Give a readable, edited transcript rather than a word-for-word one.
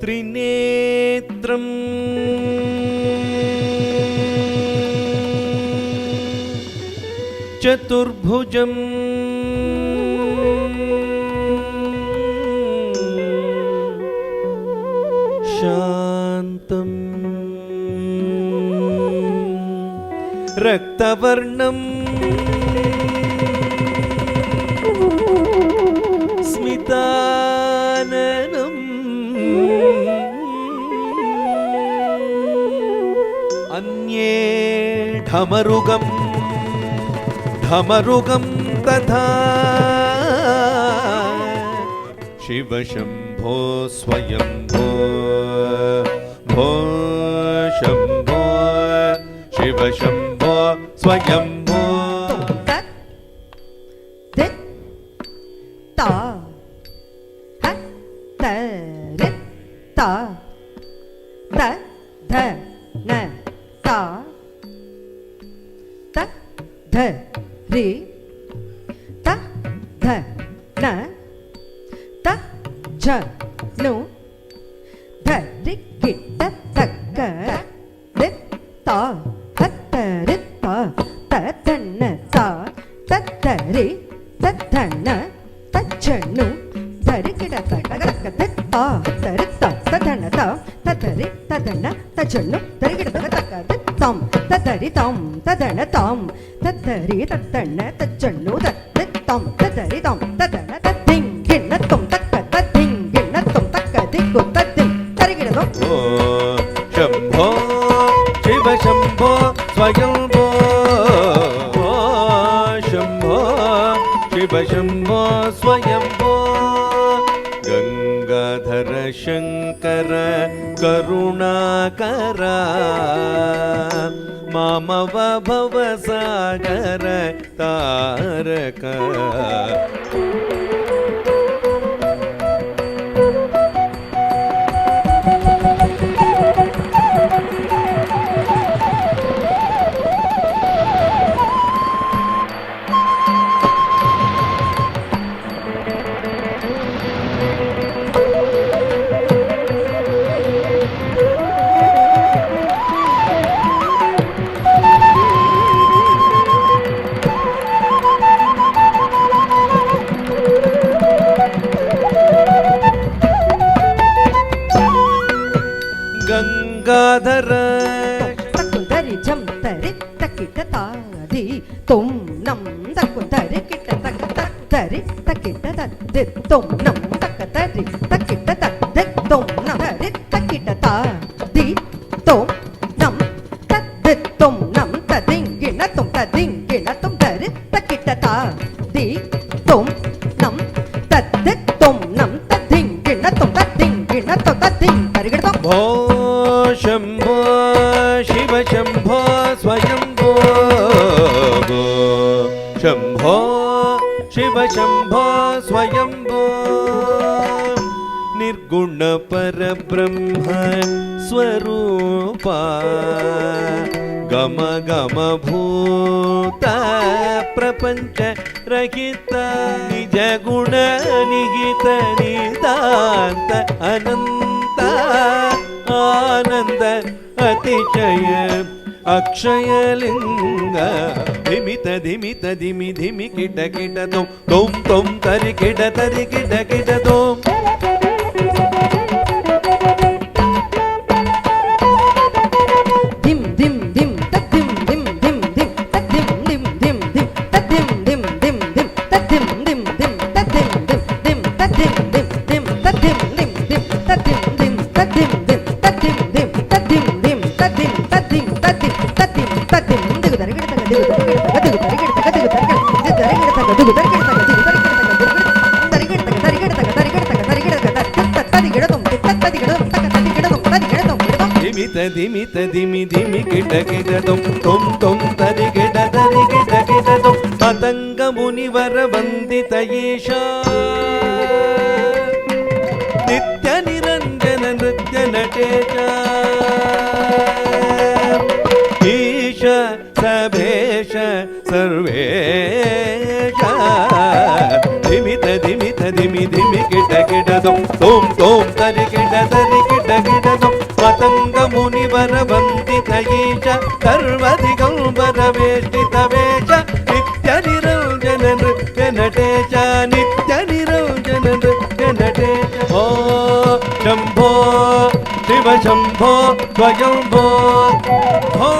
त्रिनेत्रम् चतुर्भुजम् शान्तम् रक्तवर्णम् स्मिताननम् अन्ये ढमरुगम् तथा शिव शंभो स्वयंभो भो शंभो शिव शंभो स्वयंभो रे ता ध न ता ज नु ध रि कि ट तक रि ता हत रि ता त ध न ता त ध रि त ध न त ज नु ध रि कि ट तक ध ता त रि ता त ध न ता त ध रि त ध न त ज नु ध रि कि ट तक ध तम त ध रि तम त ध न तम तद्धरि तद्धण्ण तज्जन्नु तद्दित्तं तद्धरि तं तद्धण तद्धिङ्गिण्ण तुं तक्क तद्धिङ्गिण्ण तुं तक्क दिक्कु तद्धिं तरिगिडदो ओ शंभो शिव शंभो स्वयंभो ओ शंभो शिव शंभो स्वयंभो गंगाधर शंकर करुणाकर मामव भवसागर तारक गंगाधर तकुंदरि झम तरि तकिट तादि तुम नम तकुंदरि किट तक तरि तकिट तदि तुम नम तक तरि तकिट तदि तुम नम तरि तकिट तादि तुम नम तदि तुम नम तदिंगिण तुम तरि तकिट तादि तुम नम तदि तुम नम तदिंगिण तुम तदिं तरिगिड़ भो शंभो शिव शंभो स्वयंभो भो शंभो शिव शंभो स्वयंभो निर्गुण परब्रह्म स्वरूपा गम गम भूत प्रपंच रहित निज गुण निहित निदांत अनंत आनंद अतिशय अक्षयलिंग धिमित धिमित धिमि धिमि किट किट तुम तुम तुम तरि किट तुम धिम धिम धिम तद्धिम धिम धिम धिम तद्धिम धिम धिम धिम तद्धिम धिम धिम धिम तद्धिम धिम धिम तद्धिम धिम धिम तद्धिम धिम धिम तद्धिम धिम धिम तद्धिम धिम तद्धिम धिम तद्धिम धिम तद्धिम धिम तद्धिम तद्धिम तद्धिम तद्धिम तद्धिम दिगु दरिगिड़ तग दिगु दरिगिड़ तग दिगु दरिगिड़ तग दिगु दरिगिड़ तग दिगु दरिगिड़ तग दिगु दरिगिड़ तग दरिगिड़ तग दरिगिड़ तग दरिगिड़ तग तदिगिड़ तुम तदिगिड़ तुम तग तदिगिड़ तुम तदिगिड़ तुम धिमित धिमित धिमि धिमि किट तुम तुम तरि किट तुम पतंग मुनिवर वंदित ईशा नित्य निरंजन नृत्य नटेश ईश सभेश सर्वेश धिमित धिमित धिमि धिमि किट तुम तरि किट ಸರ್ವದಿಗಂಬರ ವೇಷ್ಟಿತ ವೇಷ ನಿತ್ಯ ನಿರಂಜನ ನೃತ್ಯ ನಟೇಶ ನಿತ್ಯ ನಿರಂಜನ ನೃತ್ಯ ನಟೇಶ ಓ ಶಂಭೋ ಶಿವ ಶಂಭೋ ಸ್ವಯಂಭೋ ಓ